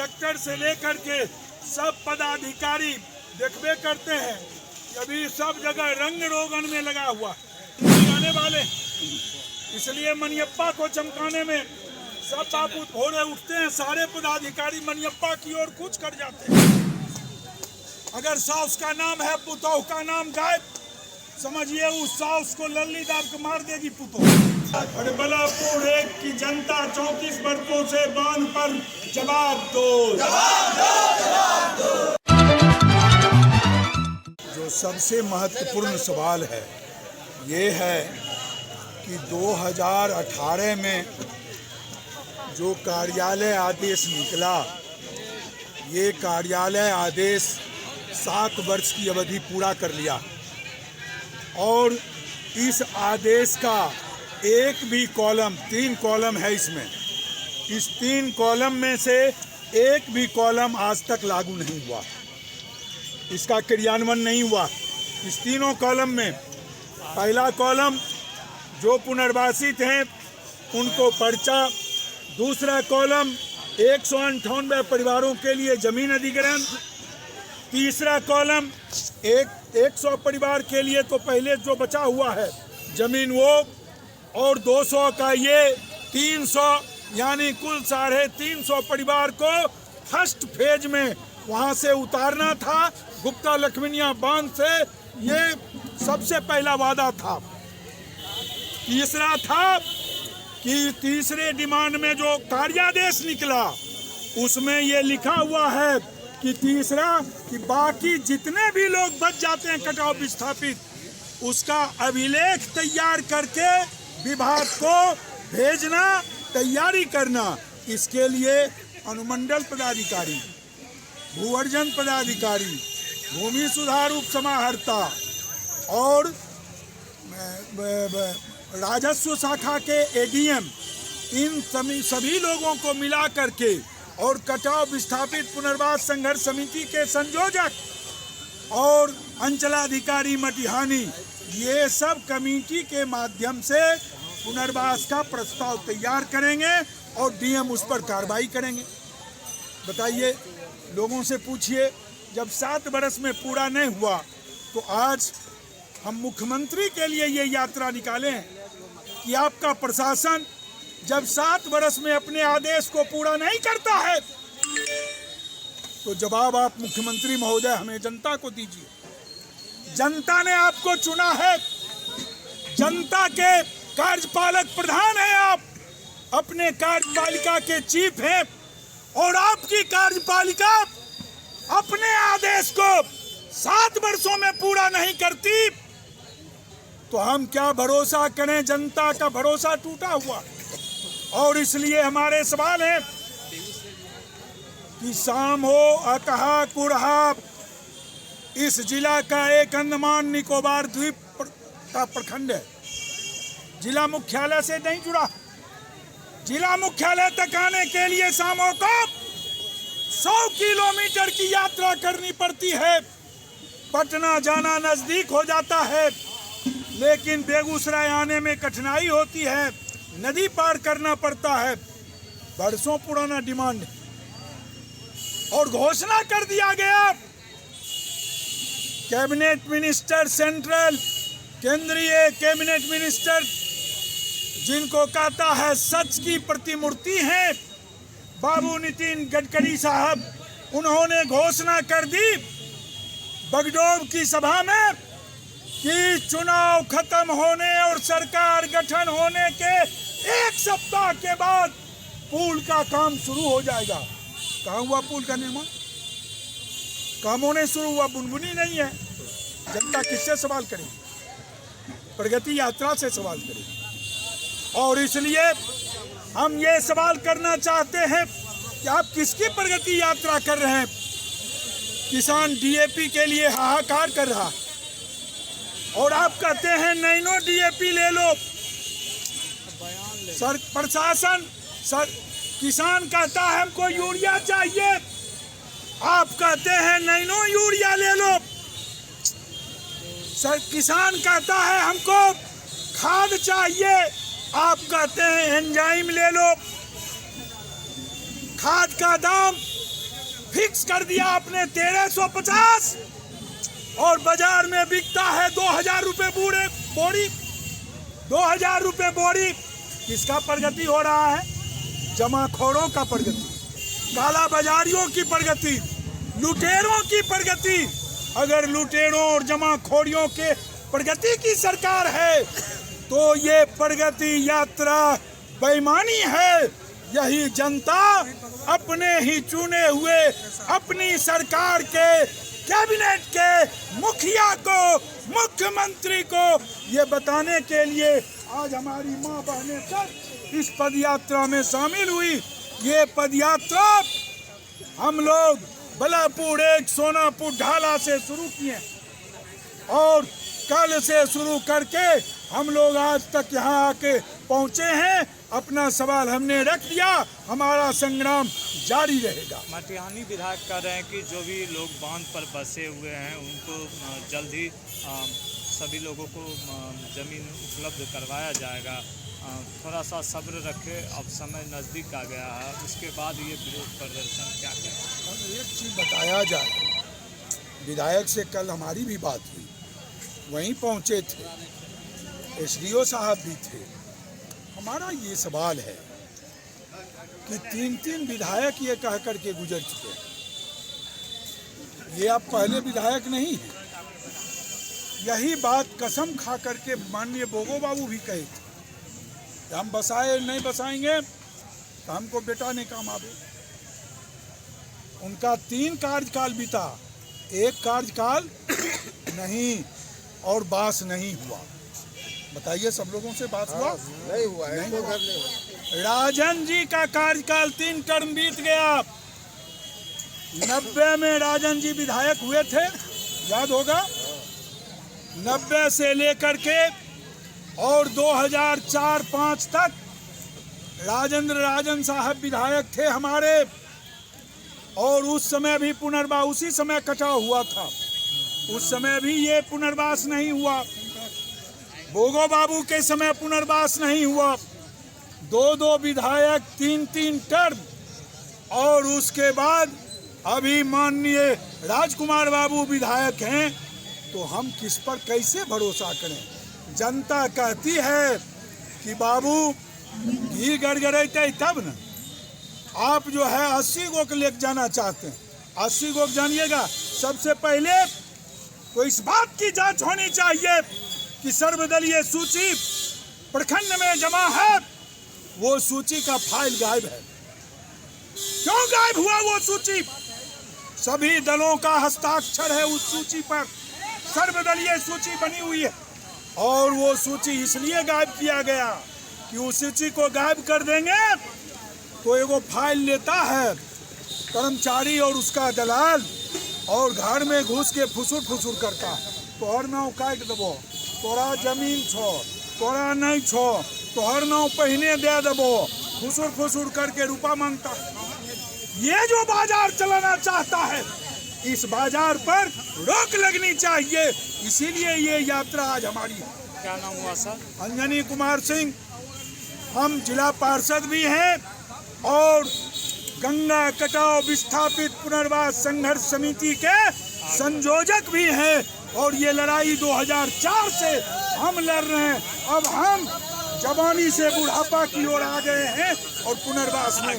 Collector से लेकर के सब पदाधिकारी देखबे करते हैं कि अभी सब जगह रंग रोगन में लगा हुआ आने वाले, इसलिए मनियप्पा को चमकाने में सब बाबू भोरे उठते हैं, सारे पदाधिकारी मनियप्पा की ओर कूच कर जाते हैं। अगर साउस का नाम है, पुतोह का नाम गायब, समझिए उस साउस को लल्ली दाब के मार देगी पुतोह। और बलापुर एक की जनता 34 वर्षों से बांध पर जवाब दो, जवाब दो, जवाब दो। जो सबसे महत्वपूर्ण सवाल है ये है कि 2018 में जो कार्यालय आदेश निकला, ये कार्यालय आदेश 7 वर्ष की अवधि पूरा कर लिया और इस आदेश का एक भी कॉलम, 3 कॉलम है इसमें, इस 3 कॉलम में से एक भी कॉलम आज तक लागू नहीं हुआ, इसका क्रियान्वयन नहीं हुआ। इस तीनों कॉलम में पहला कॉलम जो पुनर्वासित हैं उनको पर्चा, दूसरा कॉलम 198 परिवारों के लिए जमीन अधिग्रहण, तीसरा कॉलम 100 परिवार के लिए तो पहले जो बचा हुआ है जमीन वो, और 200 का ये 300, यानी कुल 350 परिवार को फर्स्ट फेज में वहाँ से उतारना था। गुप्ता लखमीनिया बांध से ये सबसे पहला वादा था। तीसरा था कि तीसरे डिमांड में जो कार्यादेश निकला उसमें ये लिखा हुआ है कि तीसरा कि बाकी जितने भी लोग बच जाते हैं कटाव विस्थापित, उसका अभिलेख तैयार करके विभाग को भेजना, तैयारी करना। इसके लिए अनुमंडल पदाधिकारी, भू अर्जन पदाधिकारी, भूमि सुधार उप समाहर्ता और राजस्व शाखा के एडीएम, इन सभी लोगों को मिला करके और कटाव विस्थापित पुनर्वास संघर्ष समिति के संयोजक और अंचलाधिकारी मटिहानी, ये सब कमेटी के माध्यम से पुनर्वास का प्रस्ताव तैयार करेंगे और डीएम उस पर कार्रवाई करेंगे। बताइए, लोगों से पूछिए, जब 7 वर्ष में पूरा नहीं हुआ तो आज हम मुख्यमंत्री के लिए ये यात्रा निकाले हैं कि आपका प्रशासन जब 7 वर्ष में अपने आदेश को पूरा नहीं करता है तो जवाब आप मुख्यमंत्री महोदय हमें जनता को दीजिए। जनता ने आपको चुना है, जनता के कार्यपालक प्रधान हैं आप, अपने कार्यपालिका के चीफ हैं, और आपकी कार्यपालिका अपने आदेश को 7 वर्षों में पूरा नहीं करती तो हम क्या भरोसा करें। जनता का भरोसा टूटा हुआ, और इसलिए हमारे सवाल है कि शाम हो अकहा कुरहा, इस जिला का एक अंडमान निकोबार द्वीप का प्रखंड है, जिला मुख्यालय से नहीं जुड़ा। जिला मुख्यालय तक आने के लिए शामों को 100 किलोमीटर की यात्रा करनी पड़ती है। पटना जाना नजदीक हो जाता है, लेकिन बेगूसराय आने में कठिनाई होती है, नदी पार करना पड़ता है। बरसों पुराना डिमांड और घोषणा कर दिया गया। कैबिनेट मिनिस्टर, सेंट्रल केंद्रीय कैबिनेट मिनिस्टर, जिनको कहता है सच की प्रतिमूर्ति हैं, बाबू नितिन गडकरी साहब, उन्होंने घोषणा कर दी बगडोल की सभा में कि चुनाव खत्म होने और सरकार गठन होने के 1 सप्ताह के बाद पुल का काम शुरू हो जाएगा। कहाँ हुआ पुल का निर्माण? काम होने शुरू हुआ, बुनबुनी नहीं है। जनता किससे सवाल करेगी? प्रगति यात्रा से सवाल करेगी। और इसलिए हम ये सवाल करना चाहते हैं कि आप किसकी प्रगति यात्रा कर रहे हैं? किसान डीएपी के लिए हाहाकार कर रहा और आप कहते हैं नैनो डीएपी ले लो। प्रशासन, किसान कहता है हमको यूरिया चाहिए, आप कहते हैं नैनो यूरिया ले लो। किसान कहता है हमको खाद चाहिए, आप कहते हैं एंजाइम ले लो। खाद का दाम फिक्स कर दिया आपने 1350 और बाजार में बिकता है 2000 रुपये बोरी। 2000 रुपये बोरी। किसका प्रगति हो रहा है? जमाखोरों का प्रगति, काला बाजारियों की प्रगति, लुटेरों की प्रगति। अगर लुटेरों और जमाखोरियों के प्रगति की सरकार है तो ये प्रगति यात्रा बेईमानी है। यही जनता अपने ही चुने हुए अपनी सरकार के कैबिनेट के मुखिया को, मुख्यमंत्री को ये बताने के लिए आज हमारी मां बहनें सब इस पदयात्रा में शामिल हुई। ये पदयात्रा हम लोग बलापुर 1 सोनापुर ढाला से शुरू किए और कल से शुरू करके हम लोग आज तक यहाँ आके पहुँचे हैं। अपना सवाल हमने रख दिया, हमारा संग्राम जारी रहेगा। मटिहानी विधायक कह रहे हैं कि जो भी लोग बांध पर बसे हुए हैं उनको जल्द ही सभी लोगों को जमीन उपलब्ध करवाया जाएगा। थोड़ा सा सब्र रखे, अब समय नज़दीक आ गया है, उसके बाद ये विरोध प्रदर्शन क्या करें? एक चीज़ बताया जाए, विधायक से कल हमारी भी बात हुई, वहीं पहुँचे थे, SDO साहब भी थे। हमारा ये सवाल है कि 3 विधायक ये कह करके गुजर चुके हैं, ये आप पहले विधायक नहीं हैं। यही बात कसम खा करके माननीय बोगो बाबू भी कहे थे, हम बसाए नहीं बसाएंगे तो हमको बेटा ने काम आवे। उनका 3 कार्यकाल बीता, 1 कार्यकाल नहीं और बास नहीं हुआ। बताइए, सब लोगों से बात हुआ? नहीं हुआ है, नहीं हुआ। राजन जी का कार्यकाल 3 टर्म बीत गया। 90 में राजन जी विधायक हुए थे, याद होगा। 90 से लेकर के और 2004-5 तक राजन साहब विधायक थे हमारे, और उस समय भी पुनर्वास उसी समय कटा हुआ था, उस समय भी ये पुनर्वास नहीं हुआ। बोगो बाबू के समय पुनर्वास नहीं हुआ। 2 विधायक 3 टर्म, और उसके बाद अभी माननीय राजकुमार बाबू विधायक हैं, तो हम किस पर कैसे भरोसा करें? जनता कहती है कि बाबू घी गड़गड़ाते तब न। आप जो है 80 गो के लेके जाना चाहते हैं, 80 गो जानिएगा। सबसे पहले तो इस बात की जांच होनी चाहिए कि सर्वदलीय सूची प्रखंड में जमा है, वो सूची का फाइल गायब है। क्यों गायब हुआ वो सूची? सभी दलों का हस्ताक्षर है उस सूची पर, सर्वदलीय सूची बनी हुई है, और वो सूची इसलिए गायब किया गया कि उस सूची को गायब कर देंगे तो एगो फाइल लेता है कर्मचारी और उसका दलाल, और घर में घुस के फुसुर करता है, तोहर नाव काट देबो, तोरा जमीन छो, तोरा नहीं छो, तोहर नाव पहने दे देबो, फुसुर करके रुपया मांगता है। ये जो बाजार चलाना चाहता है, इस बाजार पर रोक लगनी चाहिए। इसीलिए ये यात्रा आज हमारी है। क्या नाम हुआ सर? अंजनी कुमार सिंह। हम जिला पार्षद भी हैं और गंगा कटाव विस्थापित पुनर्वास संघर्ष समिति के संयोजक भी हैं, और ये लड़ाई 2004 से हम लड़ रहे हैं। अब हम जवानी से बुढ़ापा की ओर आ गए हैं और पुनर्वास में